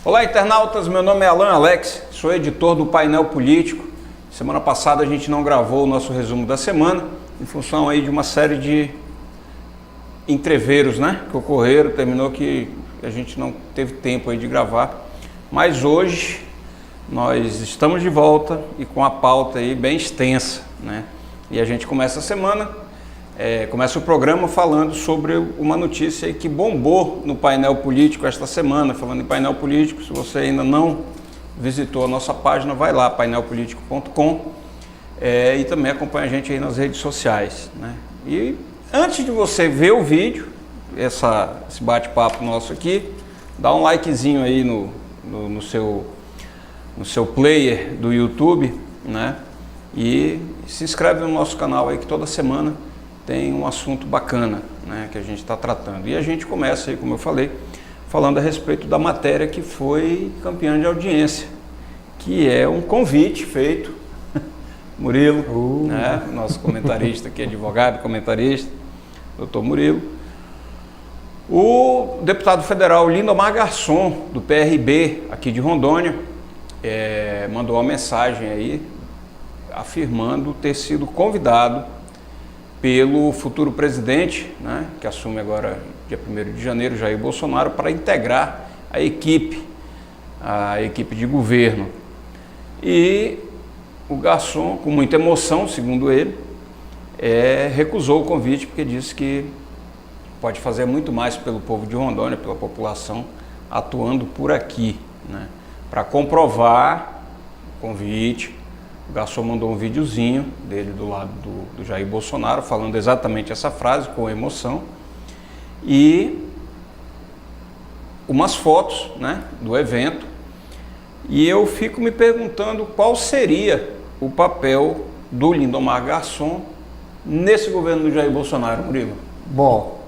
Olá, internautas, meu nome é Alan Alex, sou editor do Painel Político. Semana passada a gente não gravou o nosso resumo da semana, em função aí de uma série de entreveros, que ocorreram, terminou que a gente não teve tempo aí de gravar. Mas hoje nós estamos de volta e com a pauta aí bem extensa, E a gente começa a semana, começa o programa falando sobre uma notícia aí que bombou no Painel Político esta semana. Falando em Painel Político, se você ainda não visitou a nossa página, vai lá, painelpolitico.com, e também acompanha a gente aí nas redes sociais, E antes de você ver o vídeo, esse bate-papo nosso aqui, dá um likezinho aí no seu player do YouTube, E se inscreve no nosso canal aí que toda semana tem um assunto bacana, que a gente está tratando. E a gente começa aí, como eu falei, falando a respeito da matéria que foi campeã de audiência, que é um convite feito, Murilo, nosso comentarista aqui, advogado, comentarista, doutor Murilo, o deputado federal Lindomar Garçom, do PRB, aqui de Rondônia, mandou uma mensagem aí, afirmando ter sido convidado pelo futuro presidente, que assume agora dia 1º de janeiro, Jair Bolsonaro, para integrar a equipe de governo. E o Garçom, com muita emoção, segundo ele, recusou o convite porque disse que pode fazer muito mais pelo povo de Rondônia, pela população, atuando por aqui. Para comprovar o convite, o Garçom mandou um videozinho dele do lado do Jair Bolsonaro, falando exatamente essa frase, com emoção, e umas fotos do evento. E eu fico me perguntando qual seria o papel do Lindomar Garçom nesse governo do Jair Bolsonaro, Murilo. Bom,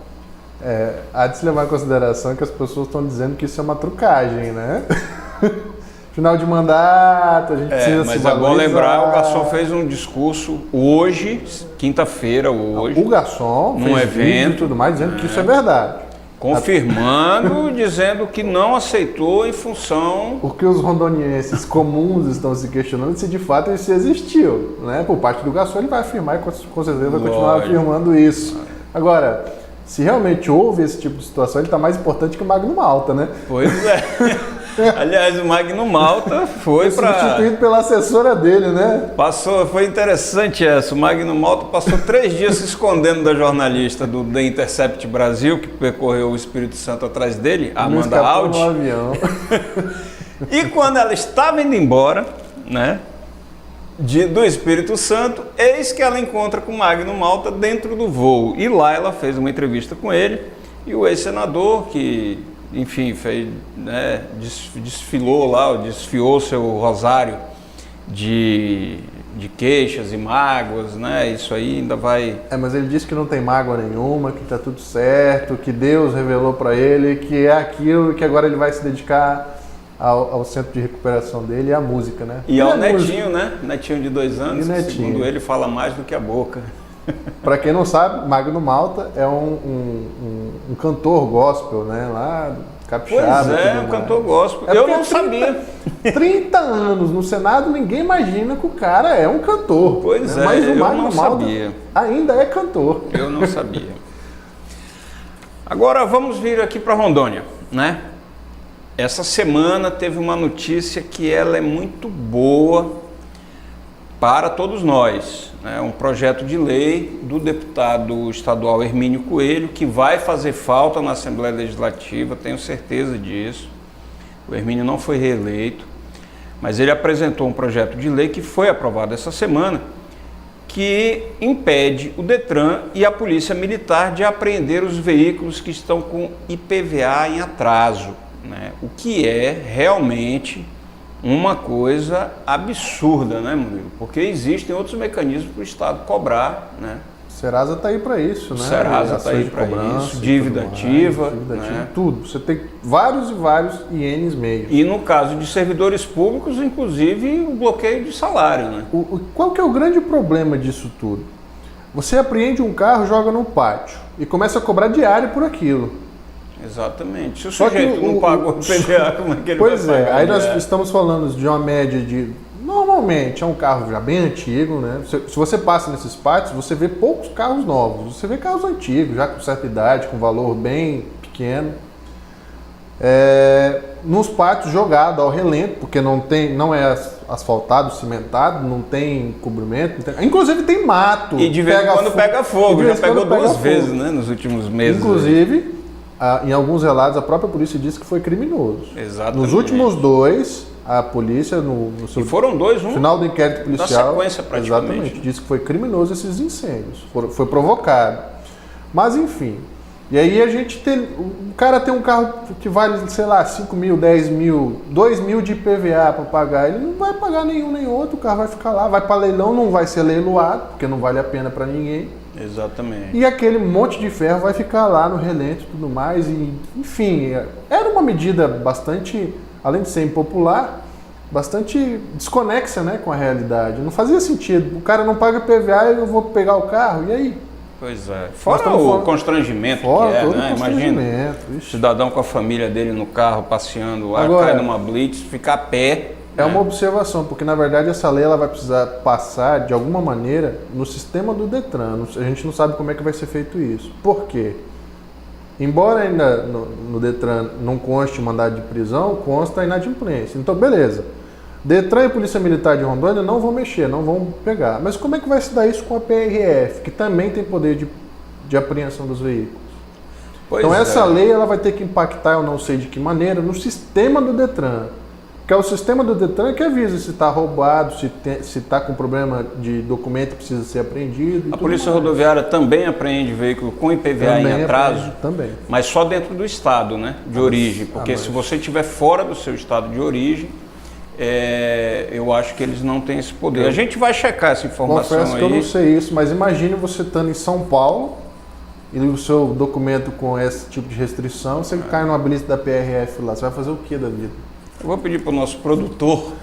há de se levar em consideração que as pessoas estão dizendo que isso é uma trucagem, Final de mandato, a gente precisa mas se valorizar. é bom lembrar, o Garçom fez um discurso hoje, quinta-feira, O Garçom num fez evento e tudo mais, dizendo que isso é verdade. Confirmando, dizendo que não aceitou em função... O que os rondonienses comuns estão se questionando se de fato isso existiu, Por parte do Garçom, ele vai afirmar e com certeza vai continuar afirmando isso. Agora, se realmente houve esse tipo de situação, ele está mais importante que o Magno Malta, Pois é. Aliás, o Magno Malta foi substituído pela assessora dele, Foi interessante essa. O Magno Malta passou 3 dias se escondendo da jornalista do The Intercept Brasil, que percorreu o Espírito Santo atrás dele, a Amanda Audi. No avião. E quando ela estava indo embora, do Espírito Santo, eis que ela encontra com o Magno Malta dentro do voo. E lá ela fez uma entrevista com ele, e o ex-senador, que, enfim, fez, desfiou seu rosário de queixas e mágoas, Isso aí ainda vai... Mas ele disse que não tem mágoa nenhuma, que está tudo certo, que Deus revelou para ele, que é aquilo, que agora ele vai se dedicar ao centro de recuperação dele e à música, E ao netinho, Netinho de 2 anos, que, segundo ele, fala mais do que a boca. Para quem não sabe, Magno Malta é um cantor gospel, lá capixaba. Pois um cantor gospel. Eu não sabia. 30 anos no Senado, ninguém imagina que o cara é um cantor. Pois Mas o Magno não Malta sabia. Ainda é cantor. Eu não sabia. Agora vamos vir aqui para Rondônia, Essa semana teve uma notícia que ela é muito boa para todos nós. Um projeto de lei do deputado estadual Hermínio Coelho, que vai fazer falta na Assembleia Legislativa, tenho certeza disso. O Hermínio não foi reeleito, mas ele apresentou um projeto de lei que foi aprovado essa semana, que impede o Detran e a Polícia Militar de apreender os veículos que estão com IPVA em atraso, O que é realmente uma coisa absurda, Murilo? Porque existem outros mecanismos para o Estado cobrar, Serasa está aí para isso, Serasa está aí para isso, dívida ativa, tudo. Você tem vários e vários ienes meios. E no caso de servidores públicos, inclusive, o bloqueio de salário, Qual que é o grande problema disso tudo? Você apreende um carro, joga no pátio e começa a cobrar diária por aquilo. Exatamente. Se o Só que sujeito não pagou o PVA, como é que ele vai Pois pagar? é, aí nós estamos falando de uma média de... Normalmente é um carro já bem antigo, né? Se você passa nesses pátios, você vê poucos carros novos. Você vê carros antigos, já com certa idade, com valor bem pequeno. Nos pátios jogado ao relento, porque não é asfaltado, cimentado, não tem cobrimento. Inclusive tem mato. E de vez em quando pega fogo, já pegou duas vezes, né, nos últimos meses. Inclusive, em alguns relatos, a própria polícia disse que foi criminoso. Exatamente. Nos últimos dois, a polícia, no E foram dois, final do inquérito policial, sequência, praticamente. exatamente, disse que foi criminoso esses incêndios, foi provocado. Mas enfim, e aí a gente tem, o cara tem um carro que vale, sei lá, 5 mil, 10 mil, 2 mil de IPVA para pagar, ele não vai pagar nenhum nem outro, o carro vai ficar lá, vai para leilão, não vai ser leiloado, porque não vale a pena para ninguém. Exatamente. E aquele monte de ferro vai ficar lá no relento e tudo mais, e enfim, era uma medida bastante, além de ser impopular, bastante desconexa, né, com a realidade. Não fazia sentido. O cara não paga PVA e eu vou pegar o carro, e aí? Pois é. Fora o constrangimento que é, né? Imagina o cidadão com a família dele no carro, passeando lá, cai numa blitz, ficar a pé. É uma observação, porque na verdade essa lei ela vai precisar passar de alguma maneira no sistema do Detran. A gente não sabe como é que vai ser feito isso. Por quê? Embora ainda no Detran não conste mandado de prisão, consta a inadimplência. Então, beleza. Detran e Polícia Militar de Rondônia não vão mexer, não vão pegar. Mas como é que vai se dar isso com a PRF, que também tem poder de apreensão dos veículos? Então essa lei ela vai ter que impactar, eu não sei de que maneira, no sistema do Detran. Que é o sistema do Detran que avisa se está roubado, se está com problema de documento que precisa ser apreendido. A Polícia Rodoviária também apreende veículo com IPVA em atraso, mas só dentro do estado, né, de origem. Porque se você estiver fora do seu estado de origem, eu acho que eles não têm esse poder. A gente vai checar essa informação aí. Confesso que eu não sei isso, mas imagine você estando em São Paulo e o seu documento com esse tipo de restrição, você cai numa blitz da PRF lá, você vai fazer o que da vida? Eu vou pedir para o nosso produtor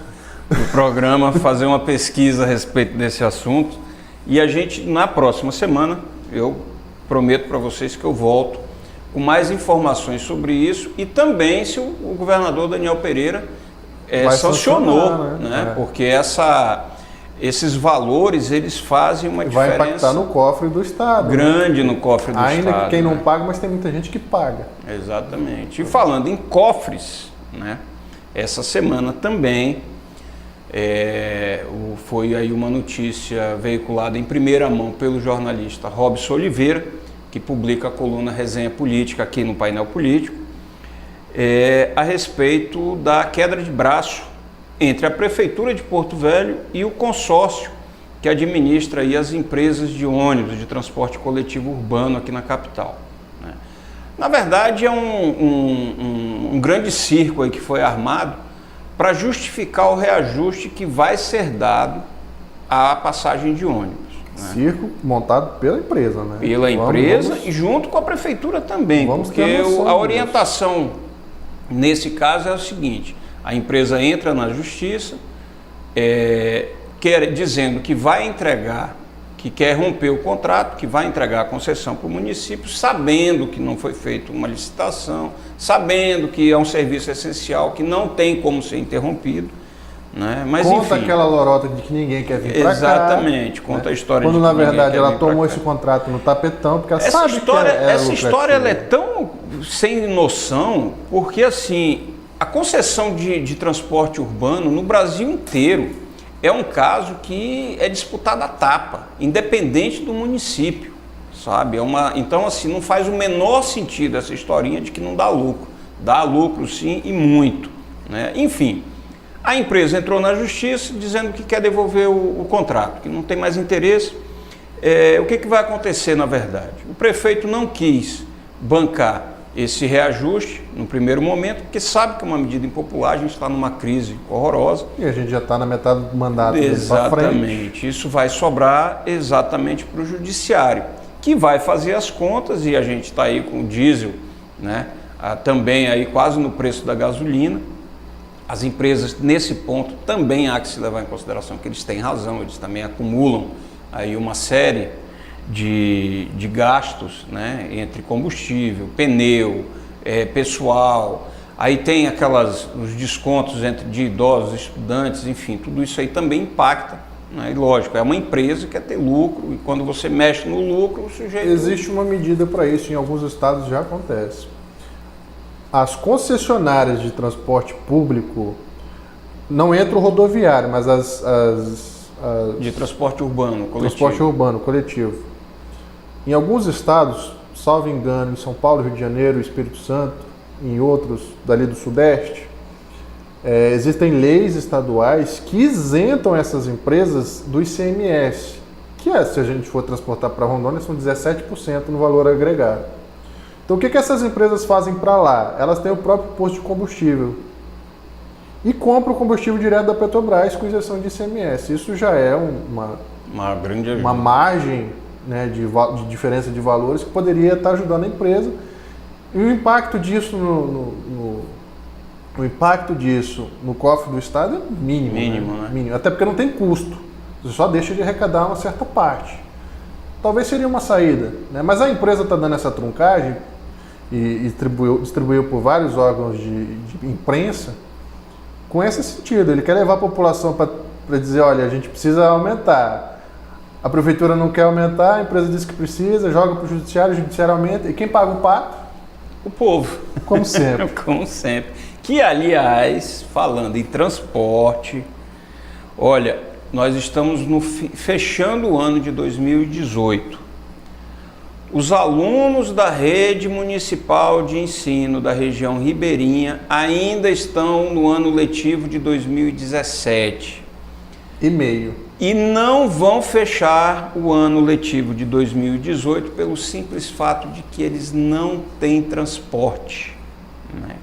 do programa fazer uma pesquisa a respeito desse assunto e a gente, na próxima semana, eu prometo para vocês que eu volto com mais informações sobre isso e também se o governador Daniel Pereira sancionou, né? Porque esses valores, eles fazem uma diferença. Vai impactar no cofre do Estado. Grande no cofre do Estado. Ainda que quem não paga, mas tem muita gente que paga. Exatamente. E falando em cofres, né? Essa semana também foi aí uma notícia veiculada em primeira mão pelo jornalista Robson Oliveira, que publica a coluna Resenha Política aqui no Painel Político, a respeito da queda de braço entre a Prefeitura de Porto Velho e o consórcio que administra aí as empresas de ônibus, de transporte coletivo urbano aqui na capital. Né? Na verdade, é um grande circo aí que foi armado para justificar o reajuste que vai ser dado à passagem de ônibus. Né? Circo montado pela empresa, né? Pela empresa e junto com a Prefeitura também, porque a orientação nesse caso é o seguinte: a empresa entra na justiça dizendo que vai entregar, que quer romper o contrato, que vai entregar a concessão para o município, sabendo que não foi feita uma licitação, sabendo que é um serviço essencial, que não tem como ser interrompido. Né? Mas, conta enfim, aquela lorota de que ninguém quer vir para cá. Exatamente, conta a história quando de que na verdade ela tomou esse contrato no tapetão, porque ela essa sabe história, que essa história ela é tão sem noção, porque assim, a concessão de transporte urbano no Brasil inteiro é um caso que é disputado à tapa, independente do município, sabe? Então assim, não faz o menor sentido essa historinha de que não dá lucro. Dá lucro sim, e muito. Né? Enfim, a empresa entrou na justiça dizendo que quer devolver o contrato, que não tem mais interesse. O que vai acontecer na verdade? O prefeito não quis bancar esse reajuste no primeiro momento, porque sabe que é uma medida impopular, a gente está numa crise horrorosa. E a gente já está na metade do mandato dele para frente. Exatamente, isso vai sobrar exatamente para o judiciário, que vai fazer as contas, e a gente está aí com o diesel, né, também aí quase no preço da gasolina. As empresas, nesse ponto, também há que se levar em consideração que eles têm razão, eles também acumulam aí uma série de gastos, né, entre combustível, pneu, pessoal, aí tem os descontos de idosos, estudantes, enfim, tudo isso aí também impacta, né? E lógico, é uma empresa que quer ter lucro, e quando você mexe no lucro, o sujeito... Existe uma medida para isso, em alguns estados já acontece. As concessionárias de transporte público, não entra o rodoviário, mas de transporte urbano, coletivo. Transporte urbano, coletivo. Em alguns estados, salvo engano, em São Paulo, Rio de Janeiro, Espírito Santo, em outros dali do Sudeste, existem leis estaduais que isentam essas empresas do ICMS, que se a gente for transportar para Rondônia, são 17% no valor agregado. Então o que essas empresas fazem para lá? Elas têm o próprio posto de combustível e compram o combustível direto da Petrobras com isenção de ICMS. Isso já é uma grande ajuda. Uma margem, né, de diferença de valores que poderia estar ajudando a empresa. E o impacto disso no cofre do Estado é mínimo. Mínimo, né? Mínimo. Até porque não tem custo. Você só deixa de arrecadar uma certa parte. Talvez seria uma saída, né? Mas a empresa está dando essa truncagem e distribuiu por vários órgãos de imprensa com esse sentido. Ele quer levar a população para dizer, olha, a gente precisa aumentar. A prefeitura não quer aumentar, a empresa diz que precisa, joga para o judiciário aumenta. E quem paga o pato? O povo. Como sempre. Como sempre. Que, aliás, falando em transporte, olha, nós estamos fechando o ano de 2018. Os alunos da rede municipal de ensino da região ribeirinha ainda estão no ano letivo de 2017. E meio. E não vão fechar o ano letivo de 2018 pelo simples fato de que eles não têm transporte, né?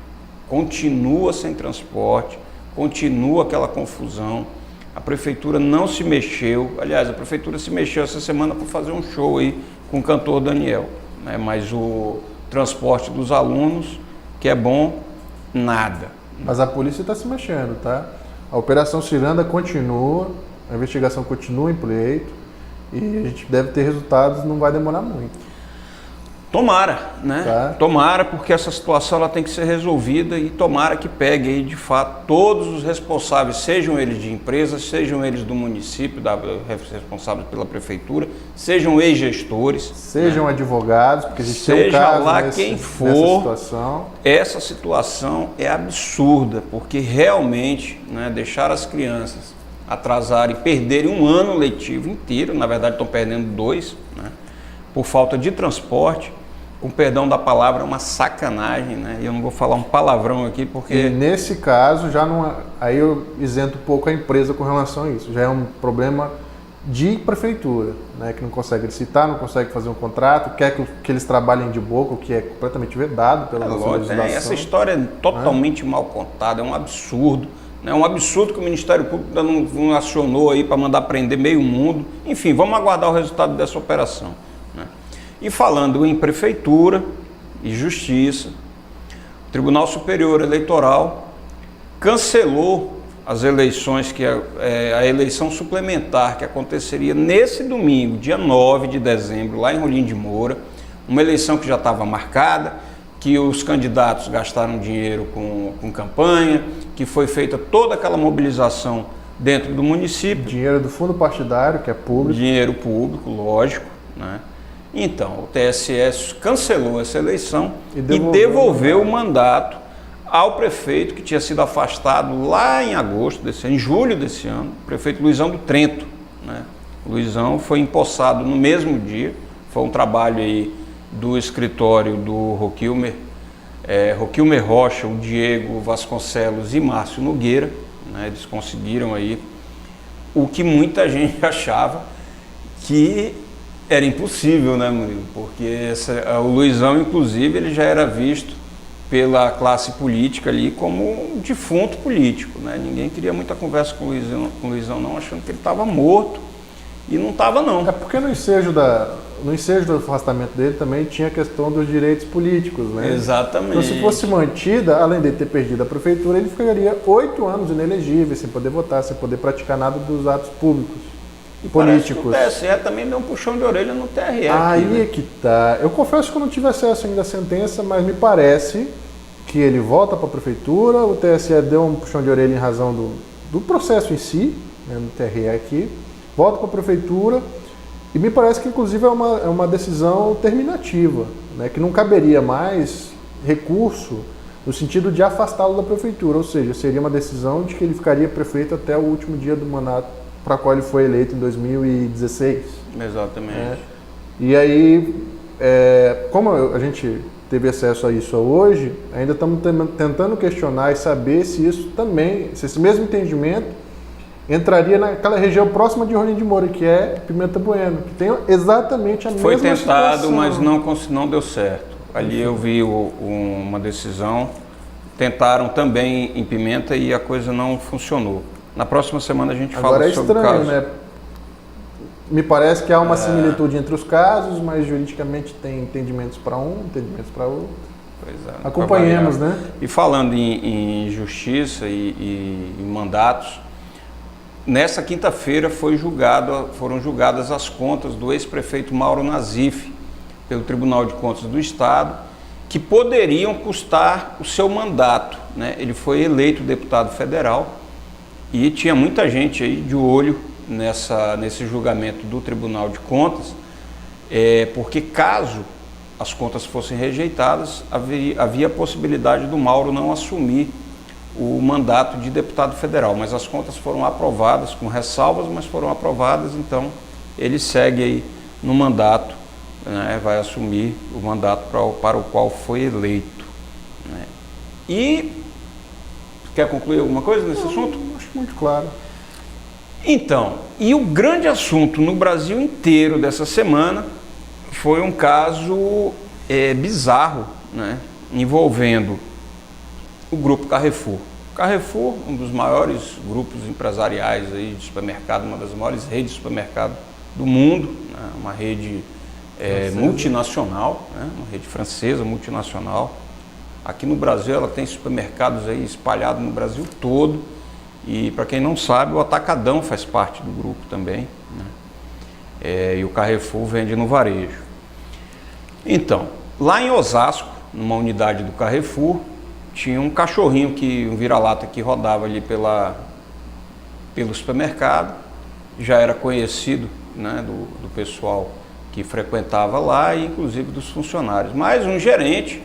Continua sem transporte, continua aquela confusão. A prefeitura não se mexeu. Aliás, a prefeitura se mexeu essa semana para fazer um show aí com o cantor Daniel, né? Mas o transporte dos alunos, que é bom, nada. Mas a polícia está se mexendo, tá? A Operação Ciranda continua, a investigação continua em pleito e a gente deve ter resultados, não vai demorar muito. Tomara, né? Tá. Tomara, porque essa situação ela tem que ser resolvida e tomara que pegue aí, de fato, todos os responsáveis, sejam eles de empresas, sejam eles do município, responsáveis pela prefeitura, sejam ex-gestores, sejam, né, advogados, porque existe seja um caso lá quem for, nessa situação. Essa situação é absurda, porque realmente, né, deixar as crianças atrasarem, perderem um ano letivo inteiro, na verdade estão perdendo 2, né, por falta de transporte, com perdão da palavra, é uma sacanagem, né? E eu não vou falar um palavrão aqui porque... E nesse caso, já não, aí eu isento um pouco a empresa com relação a isso. Já é um problema de prefeitura, né? Que não consegue licitar, não consegue fazer um contrato, quer que eles trabalhem de boca, o que é completamente vedado pela nossa legislação. Essa história é totalmente mal contada, é um absurdo. É um absurdo que o Ministério Público ainda não acionou aí para mandar prender meio mundo. Enfim, vamos aguardar o resultado dessa operação. E falando em prefeitura e justiça, o Tribunal Superior Eleitoral cancelou as eleições, a eleição suplementar que aconteceria nesse domingo, dia 9 de dezembro, lá em Rolim de Moura, uma eleição que já estava marcada, que os candidatos gastaram dinheiro com campanha, que foi feita toda aquela mobilização dentro do município. Dinheiro do fundo partidário, que é público. Dinheiro público, lógico, né? Então, o TSE cancelou essa eleição e devolveu o mandato ao prefeito que tinha sido afastado lá em agosto desse ano, em julho desse ano, o prefeito Luizão do Trento, né? O Luizão foi empossado no mesmo dia, foi um trabalho aí do escritório do Roquilmer Rocha, o Diego Vasconcelos e Márcio Nogueira, né? Eles conseguiram aí o que muita gente achava que era impossível, né, Murilo? Porque o Luizão, inclusive, ele já era visto pela classe política ali como um defunto político, né? Ninguém queria muita conversa com o Luizão não, achando que ele estava morto, e não estava não. É porque no ensejo do afastamento dele também tinha a questão dos direitos políticos, né? Exatamente. Então, se fosse mantida, além de ter perdido a prefeitura, ele ficaria 8 anos inelegível, sem poder votar, sem poder praticar nada dos atos públicos. políticos. O TSE também deu um puxão de orelha no TRE. Aí aqui, né? é que tá. Eu confesso que eu não tive acesso ainda à sentença, mas me parece que ele volta para a prefeitura, o TSE deu um puxão de orelha em razão do processo em si, né, no TRE aqui, volta para a prefeitura, e me parece que inclusive é uma decisão terminativa, né, que não caberia mais recurso no sentido de afastá-lo da prefeitura, ou seja, seria uma decisão de que ele ficaria prefeito até o último dia do mandato para o qual ele foi eleito em 2016. Exatamente. Né? E aí, como a gente teve acesso a isso hoje, ainda estamos tentando questionar e saber se isso também, se esse mesmo entendimento entraria naquela região próxima de Rolim de Moura, que é Pimenta Bueno, que tem exatamente a mesma situação. Foi tentado, mas não deu certo. Ali eu vi uma decisão, tentaram também em Pimenta e a coisa não funcionou. Na próxima semana a gente fala sobre o caso. Agora é estranho, né? Me parece que há uma similitude entre os casos, mas juridicamente tem entendimentos para um, entendimentos para outro. Pois é, acompanhemos, né? E falando em justiça e em mandatos, nessa quinta-feira foram julgadas as contas do ex-prefeito Mauro Nazif pelo Tribunal de Contas do Estado, que poderiam custar o seu mandato, né? Ele foi eleito deputado federal e tinha muita gente aí de olho nesse julgamento do Tribunal de Contas, porque caso as contas fossem rejeitadas, havia a possibilidade do Mauro não assumir o mandato de deputado federal, mas as contas foram aprovadas com ressalvas, mas foram aprovadas, então ele segue aí no mandato, né, vai assumir o mandato para o qual foi eleito. Né. E quer concluir alguma coisa nesse assunto? Acho muito claro. Então, e o grande assunto no Brasil inteiro dessa semana foi um caso bizarro, né, envolvendo o Grupo Carrefour. Carrefour, um dos maiores grupos empresariais aí de supermercado, uma das maiores redes de supermercado do mundo, né, uma rede multinacional, né, uma rede francesa multinacional. Aqui no Brasil ela tem supermercados aí espalhados no Brasil todo. E para quem não sabe, o Atacadão faz parte do grupo também, né? E o Carrefour vende no varejo. Então, lá em Osasco, numa unidade do Carrefour, tinha um cachorrinho, um vira-lata que rodava ali pelo supermercado, já era conhecido, né, do pessoal que frequentava lá e inclusive dos funcionários. Mas um gerente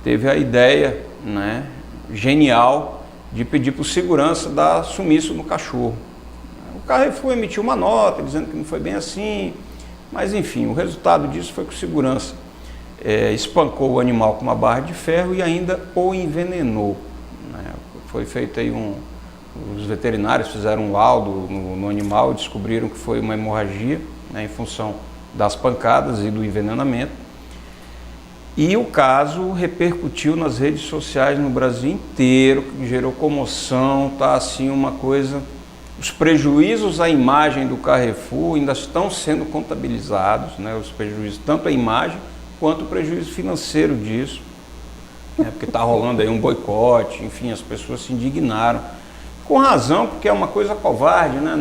teve a ideia, né, genial de pedir para o segurança dar sumiço no cachorro. O Carrefour emitiu uma nota dizendo que não foi bem assim, mas enfim, o resultado disso foi que o segurança espancou o animal com uma barra de ferro e ainda o envenenou. Né? Foi feito aí os veterinários fizeram um laudo no animal e descobriram que foi uma hemorragia, né, em função das pancadas e do envenenamento. E o caso repercutiu nas redes sociais no Brasil inteiro, gerou comoção, tá assim uma coisa. Os prejuízos à imagem do Carrefour ainda estão sendo contabilizados, né? Os prejuízos, tanto à imagem quanto o prejuízo financeiro disso, né? Porque está rolando aí um boicote, enfim, as pessoas se indignaram. Com razão, porque é uma coisa covarde, né?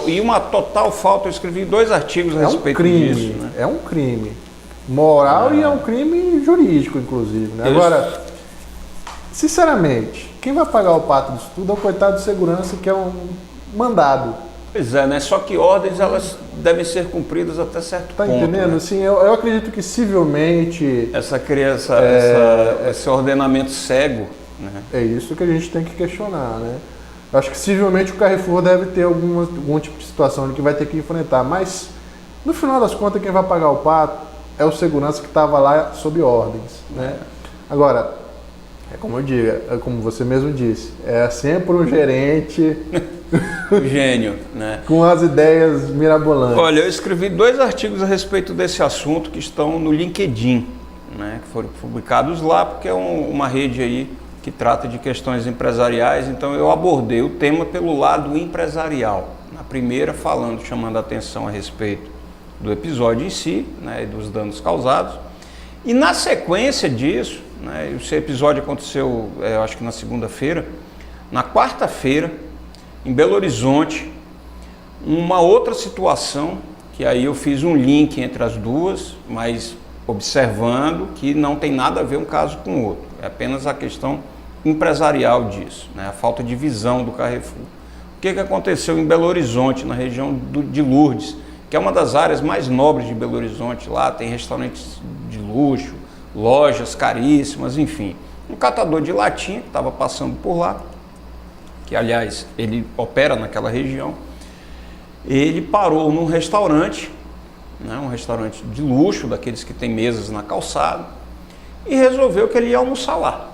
E uma total falta. Eu escrevi 2 artigos a respeito disso. Né? É um crime moral e é um crime jurídico, inclusive. Né? Agora, sinceramente, quem vai pagar o pato disso tudo é o coitado de segurança, que é um mandado. Pois é, né? Só que ordens, elas devem ser cumpridas até certo ponto. Tá entendendo? Né? Assim, eu acredito que civilmente... Essa criança, esse ordenamento cego... Né? É isso que a gente tem que questionar, né? Eu acho que civilmente o Carrefour deve ter algum tipo de situação que vai ter que enfrentar, mas no final das contas quem vai pagar o pato é o segurança que estava lá sob ordens, né? Agora, é como eu digo, é como você mesmo disse, é sempre um gerente... um gênio, né? Com as ideias mirabolantes. Olha, eu escrevi 2 artigos a respeito desse assunto que estão no LinkedIn, né? Que foram publicados lá, porque é uma rede aí que trata de questões empresariais, então eu abordei o tema pelo lado empresarial. Na primeira, chamando a atenção a respeito do episódio em si, né, e dos danos causados. E na sequência disso, né, esse episódio aconteceu, eu acho que na segunda-feira, na quarta-feira, em Belo Horizonte, Uma outra situação, que aí eu fiz um link entre as duas, mas observando que não tem nada a ver um caso com o outro, é apenas a questão empresarial disso, né? A falta de visão do Carrefour. O que aconteceu em Belo Horizonte, na região de Lourdes, que é uma das áreas mais nobres de Belo Horizonte, lá tem restaurantes de luxo, lojas caríssimas, enfim. Um catador de latinha que estava passando por lá, que aliás ele opera naquela região, ele parou num restaurante, né, um restaurante de luxo, daqueles que tem mesas na calçada, e resolveu que ele ia almoçar lá.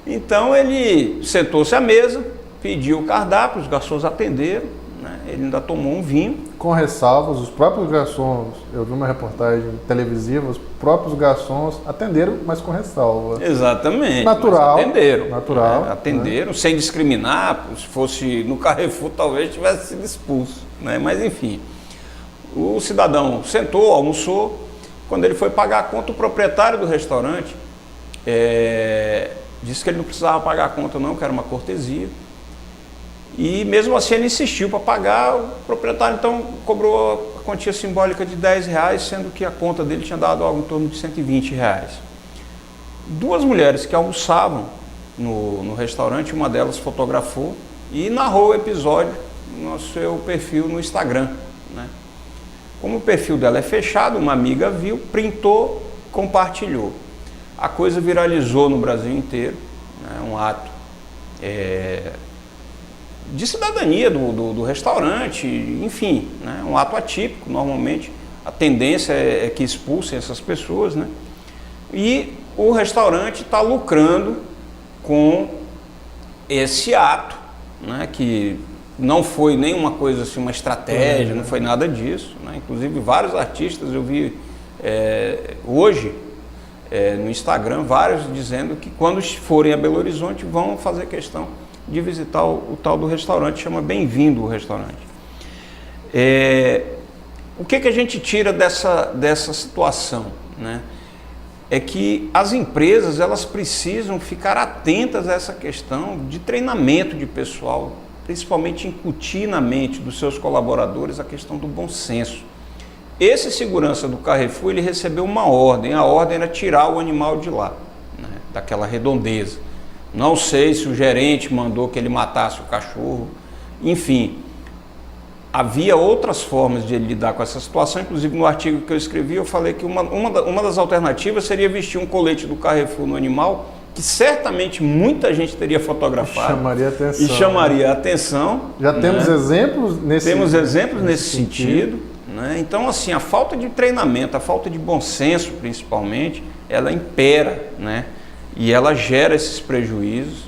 Então ele sentou-se à mesa, pediu o cardápio, os garçons atenderam, né, ele ainda tomou um vinho. Com ressalvas, os próprios garçons, eu vi uma reportagem televisiva, os próprios garçons atenderam, mas com ressalva. Exatamente. Natural. Atenderam. Natural. Atenderam, né? Sem discriminar, se fosse no Carrefour talvez tivesse sido expulso, né? Mas enfim, o cidadão sentou, almoçou, quando ele foi pagar a conta, o proprietário do restaurante disse que ele não precisava pagar a conta não, que era uma cortesia. E mesmo assim ele insistiu para pagar, o proprietário então cobrou a quantia simbólica de R$10, sendo que a conta dele tinha dado algo em torno de R$120. Duas mulheres que almoçavam no restaurante, uma delas fotografou e narrou o episódio no seu perfil no Instagram, né? Como o perfil dela é fechado, uma amiga viu, printou, compartilhou. A coisa viralizou no Brasil inteiro, né? Um ato de cidadania do restaurante, enfim, né? Um ato atípico, normalmente a tendência é que expulsem essas pessoas, né? E o restaurante está lucrando com esse ato, né? Que não foi nenhuma coisa assim, uma estratégia, não foi nada disso, né? Inclusive vários artistas, eu vi hoje no Instagram, vários dizendo que quando forem a Belo Horizonte vão fazer questão de visitar o tal do restaurante, chama Bem-vindo o restaurante. O que a gente tira dessa situação, né? É que as empresas elas precisam ficar atentas a essa questão de treinamento de pessoal, principalmente incutir na mente dos seus colaboradores a questão do bom senso. Esse segurança do Carrefour, ele recebeu uma ordem, a ordem era tirar o animal de lá, né? Daquela redondeza. Não sei se o gerente mandou que ele matasse o cachorro, enfim. Havia outras formas de ele lidar com essa situação, inclusive no artigo que eu escrevi eu falei que uma das alternativas seria vestir um colete do Carrefour no animal, que certamente muita gente teria fotografado. Chamaria atenção. E chamaria atenção. Já temos exemplos nesse sentido. Né? Então, assim, a falta de treinamento, a falta de bom senso, principalmente, ela impera, né? E ela gera esses prejuízos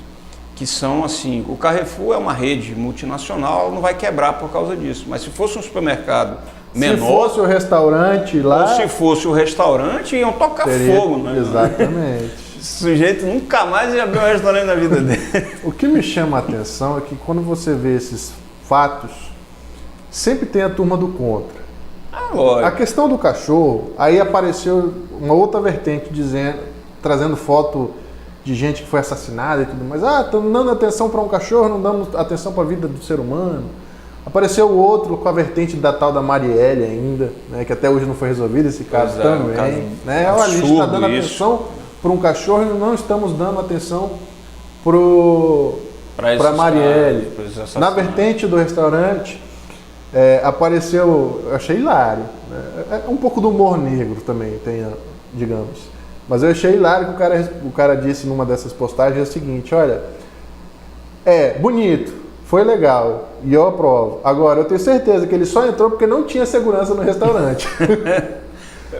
que são assim, o Carrefour é uma rede multinacional, ela não vai quebrar por causa disso, mas se fosse um supermercado menor... Se fosse o restaurante lá... Ou se fosse o restaurante, iam tocar fogo, né? Exatamente. Esse sujeito nunca mais ia abrir um restaurante na vida dele. O que me chama a atenção é que quando você vê esses fatos, sempre tem a turma do contra. Lógico. A questão do cachorro, aí apareceu uma outra vertente trazendo foto de gente que foi assassinada e tudo mais. Estamos dando atenção para um cachorro, não damos atenção para a vida do ser humano. Apareceu o outro com a vertente da tal da Marielle ainda, né, que até hoje não foi resolvido esse caso também. Né? Olha, a gente está dando atenção para um cachorro e não estamos dando atenção para Marielle. Na vertente do restaurante, apareceu, eu achei hilário, né? É um pouco do humor negro também, digamos. Mas eu achei hilário que o cara disse numa dessas postagens o seguinte: olha, bonito, foi legal, e eu aprovo. Agora, eu tenho certeza que ele só entrou porque não tinha segurança no restaurante.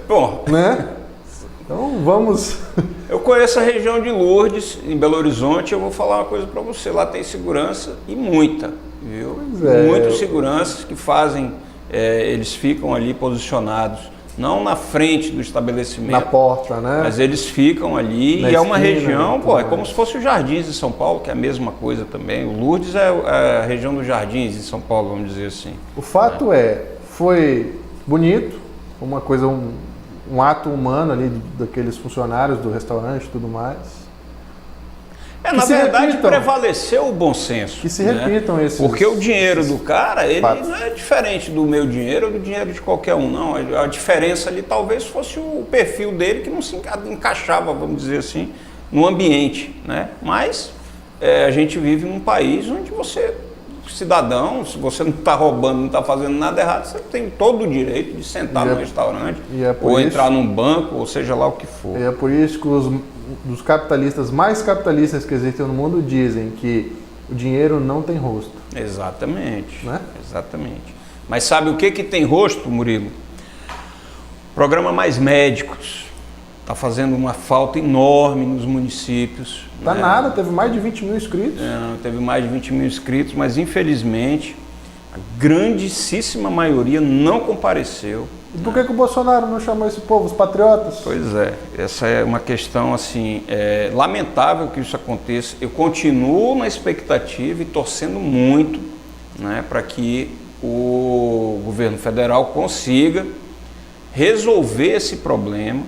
Bom, né? Então, vamos... Eu conheço a região de Lourdes, em Belo Horizonte, eu vou falar uma coisa para você, lá tem segurança e muita, viu? Muitos seguranças que fazem, eles ficam ali posicionados, não na frente do estabelecimento. Na porta, né? Mas eles ficam ali na e é uma esquina, região, é como se fosse os Jardins de São Paulo, que é a mesma coisa também. O Lourdes é a região dos Jardins de São Paulo, vamos dizer assim. O fato foi bonito, uma coisa, um ato humano ali daqueles funcionários do restaurante e tudo mais. Na verdade, prevaleceu o bom senso. Que se repitam esses... Porque o dinheiro do cara, ele não é diferente do meu dinheiro ou do dinheiro de qualquer um, não. A diferença ali talvez fosse o perfil dele que não se encaixava, vamos dizer assim, no ambiente, né? Mas a gente vive num país onde você, cidadão, se você não está roubando, não está fazendo nada errado, você tem todo o direito de sentar num restaurante, ou entrar num banco, ou seja lá o que for. E é por isso que os capitalistas mais capitalistas que existem no mundo dizem que o dinheiro não tem rosto. Exatamente, né? Exatamente. Mas sabe o que tem rosto, Murilo? Programa Mais Médicos. Está fazendo uma falta enorme nos municípios. Tá nada, teve mais de 20 mil inscritos. Teve mais de 20 mil inscritos, mas infelizmente a grandíssima maioria não compareceu. E por que o Bolsonaro não chamou esse povo, os patriotas? Pois é, essa é uma questão assim, lamentável que isso aconteça. Eu continuo na expectativa e torcendo muito, né, para que o governo federal consiga resolver esse problema.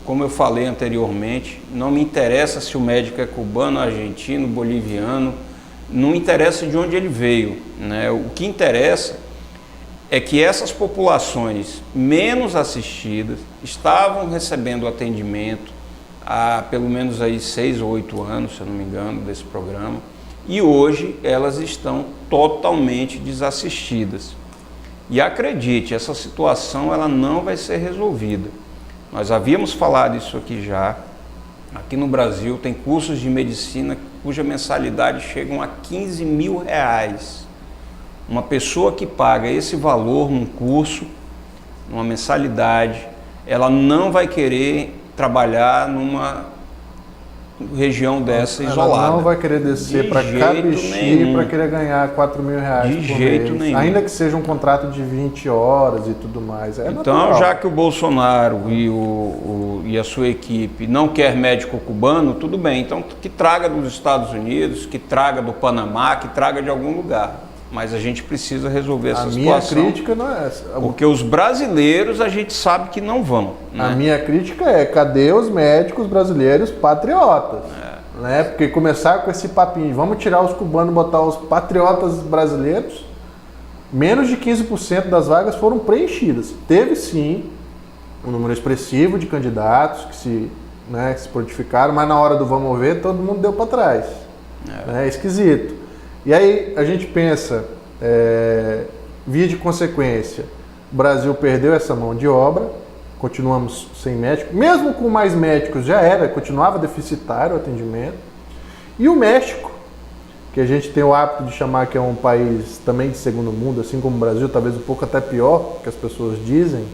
Como eu falei anteriormente, não me interessa se o médico é cubano, argentino, boliviano, não interessa de onde ele veio, né? O que interessa é que essas populações menos assistidas estavam recebendo atendimento há pelo menos aí 6 ou 8 anos, se eu não me engano, desse programa, e hoje elas estão totalmente desassistidas. E acredite, essa situação ela não vai ser resolvida. Nós havíamos falado isso aqui já. Aqui no Brasil tem cursos de medicina cuja mensalidade chegam a 15 mil reais. Uma pessoa que paga esse valor num curso, numa mensalidade, ela não vai querer trabalhar numa região dessa isolada. Ela não vai querer descer para Cabixi para querer ganhar 4 mil reais de jeito nenhum. Ainda que seja um contrato de 20 horas e tudo mais. Então, natural. Já que o Bolsonaro e a sua equipe não quer médico cubano, tudo bem. Então, que traga dos Estados Unidos, que traga do Panamá, que traga de algum lugar. Mas a gente precisa resolver essa situação. A minha crítica não é essa. Porque os brasileiros a gente sabe que não vão. Né? A minha crítica é, cadê os médicos brasileiros patriotas? Né? Porque começar com esse papinho, vamos tirar os cubanos e botar os patriotas brasileiros, menos de 15% das vagas foram preenchidas. Teve sim um número expressivo de candidatos que se prontificaram, mas na hora do vamos ver, todo mundo deu para trás. É esquisito. E aí a gente pensa, via de consequência, o Brasil perdeu essa mão de obra, continuamos sem médico, mesmo com mais médicos continuava deficitário o atendimento. E o México, que a gente tem o hábito de chamar que é um país também de segundo mundo, assim como o Brasil, talvez um pouco até pior, que as pessoas dizem,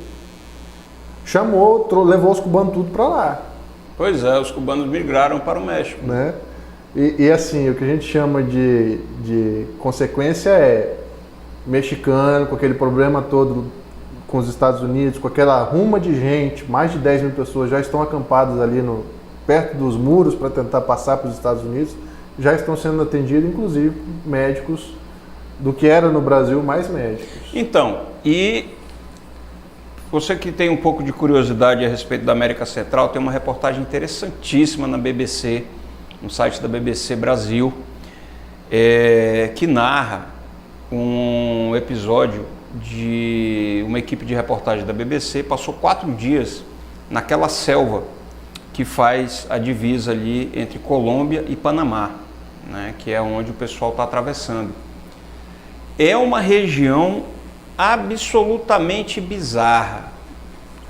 levou os cubanos tudo para lá. Pois é, os cubanos migraram para o México. Né? E assim, o que a gente chama de consequência é mexicano, com aquele problema todo com os Estados Unidos, com aquela ruma de gente, mais de 10 mil pessoas já estão acampadas ali perto dos muros para tentar passar para os Estados Unidos, já estão sendo atendidos, inclusive médicos do que era no Brasil, mais médicos. Então, e você que tem um pouco de curiosidade a respeito da América Central, tem uma reportagem interessantíssima na BBC, no site da BBC Brasil, que narra um episódio de uma equipe de reportagem da BBC, passou 4 dias naquela selva que faz a divisa ali entre Colômbia e Panamá, né, que é onde o pessoal está atravessando. É uma região absolutamente bizarra.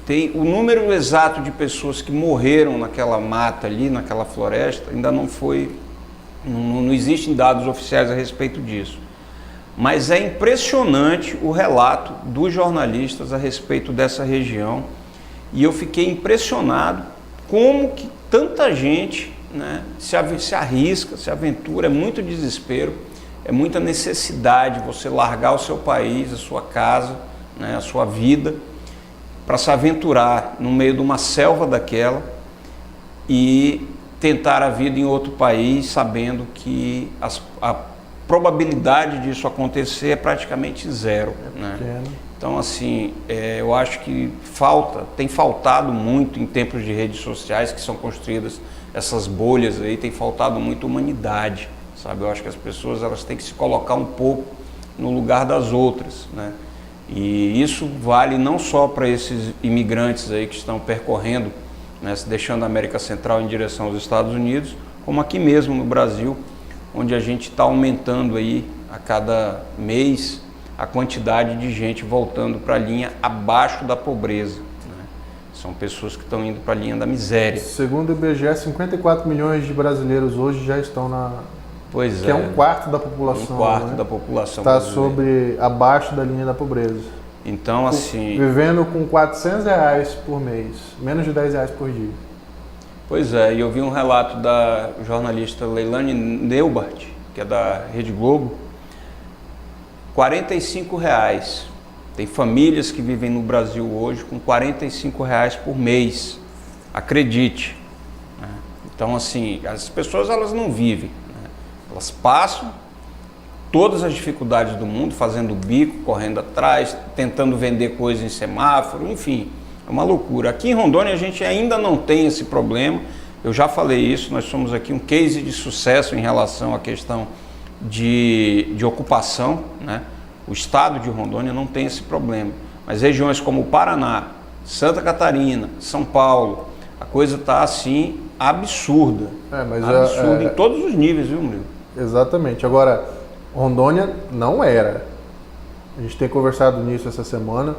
Tem o número exato de pessoas que morreram naquela mata ali, naquela floresta, ainda não existem dados oficiais a respeito disso. Mas é impressionante o relato dos jornalistas a respeito dessa região, e eu fiquei impressionado como que tanta gente, né, se arrisca, se aventura, é muito desespero, é muita necessidade você largar o seu país, a sua casa, né, a sua vida, para se aventurar no meio de uma selva daquela e tentar a vida em outro país, sabendo que a probabilidade disso acontecer é praticamente zero. Né? Então, assim, eu acho que tem faltado muito em tempos de redes sociais que são construídas essas bolhas aí, tem faltado muito humanidade, sabe? Eu acho que as pessoas elas têm que se colocar um pouco no lugar das outras, né? E isso vale não só para esses imigrantes aí que estão percorrendo, né, deixando a América Central em direção aos Estados Unidos, como aqui mesmo no Brasil, onde a gente está aumentando aí a cada mês a quantidade de gente voltando para a linha abaixo da pobreza, né? São pessoas que estão indo para a linha da miséria. Segundo o IBGE, 54 milhões de brasileiros hoje já estão na... Pois que é um quarto da população. Um quarto, né, da população está abaixo da linha da pobreza. Então, assim... Vivendo com R$400 por mês, menos de R$10 por dia. Pois é, e eu vi um relato da jornalista Leilane Neubart, que é da Rede Globo, R$45. Tem famílias que vivem no Brasil hoje com R$45 por mês, acredite. Então, assim, as pessoas elas não vivem, né? Elas passam todas as dificuldades do mundo, fazendo bico, correndo atrás, tentando vender coisas em semáforo, enfim, é uma loucura. Aqui em Rondônia a gente ainda não tem esse problema, eu já falei isso, nós somos aqui um case de sucesso em relação à questão de ocupação, né? O estado de Rondônia não tem esse problema, mas regiões como o Paraná, Santa Catarina, São Paulo, a coisa está assim absurda, absurda em todos os níveis, viu, Murilo? Exatamente. Agora, Rondônia não era. A gente tem conversado nisso essa semana.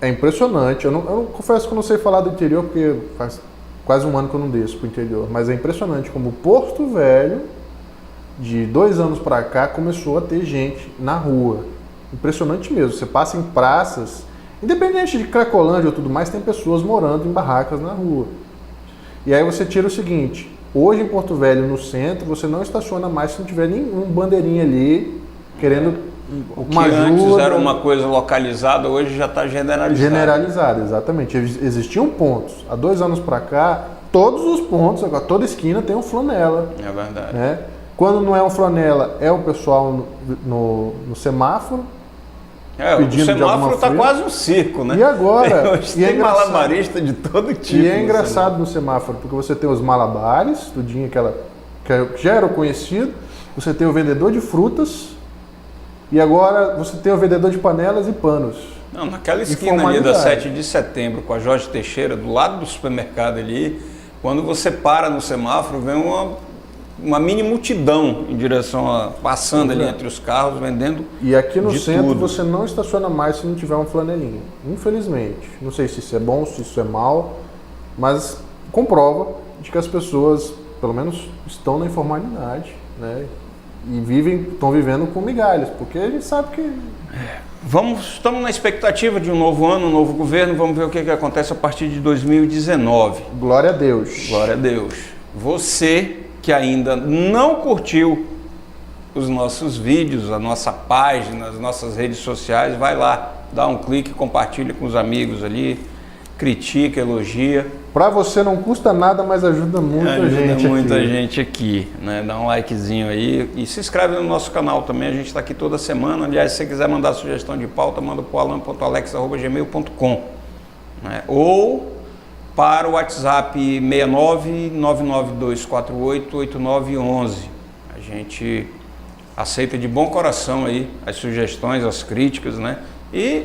É impressionante. Eu confesso que eu não sei falar do interior, porque faz quase um ano que eu não desço para o interior. Mas é impressionante como Porto Velho, de 2 anos para cá, começou a ter gente na rua. Impressionante mesmo. Você passa em praças, independente de Cracolândia ou tudo mais, tem pessoas morando em barracas na rua. E aí você tira o seguinte: hoje em Porto Velho, no centro, você não estaciona mais se não tiver nenhum bandeirinha ali querendo uma ajuda. Antes era uma coisa localizada, hoje já está generalizado. Generalizado, exatamente. Existiam pontos. Há 2 anos para cá, todos os pontos, agora toda esquina tem um flanela. É verdade. Né? Quando não é um flanela, é o pessoal no semáforo. O semáforo está quase um circo, né? E agora? Tem malabarista de todo tipo. E é engraçado no semáforo, porque você tem os malabares, tudinho que já era conhecido, você tem o vendedor de frutas, e agora você tem o vendedor de panelas e panos. Não, naquela esquina ali da 7 de setembro, com a Jorge Teixeira, do lado do supermercado ali, quando você para no semáforo, vem uma mini multidão em direção passando ali entre os carros, vendendo. E aqui no centro tudo. Você não estaciona mais se não tiver uma flanelinha. Infelizmente. Não sei se isso é bom, se isso é mal, mas comprova de que as pessoas, pelo menos, estão na informalidade, né? E estão vivendo com migalhas, porque a gente sabe que... Estamos na expectativa de um novo ano, um novo governo, vamos ver o que acontece a partir de 2019. Glória a Deus. Glória a Deus. Você que ainda não curtiu os nossos vídeos, a nossa página, as nossas redes sociais, vai lá, dá um clique, compartilha com os amigos ali, critica, elogia. Para você não custa nada, mas ajuda muita gente aqui, né? Dá um likezinho aí e se inscreve no nosso canal também, a gente está aqui toda semana. Aliás, se você quiser mandar sugestão de pauta, manda para o alan.alex@gmail.com, né? Ou para o WhatsApp 69992488911. A gente aceita de bom coração aí as sugestões, as críticas, né? E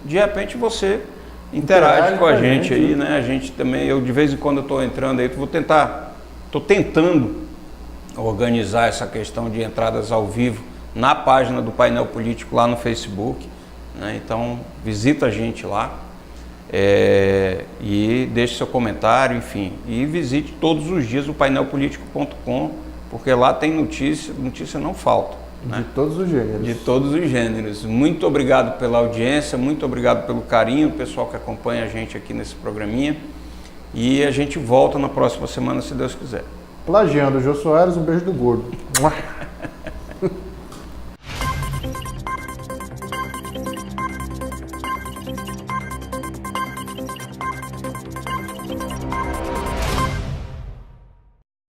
de repente você interage com a gente aí, né? A gente também, eu de vez em quando eu estou entrando aí, estou tentando organizar essa questão de entradas ao vivo na página do Painel Político lá no Facebook, né? Então visita a gente lá. E deixe seu comentário, enfim, e visite todos os dias o painelpolitico.com, porque lá tem notícia não falta, né? De todos os gêneros. De todos os gêneros. Muito obrigado pela audiência, muito obrigado pelo carinho, o pessoal que acompanha a gente aqui nesse programinha, e a gente volta na próxima semana, se Deus quiser. Plagiando o Jô Soares, um beijo do gordo.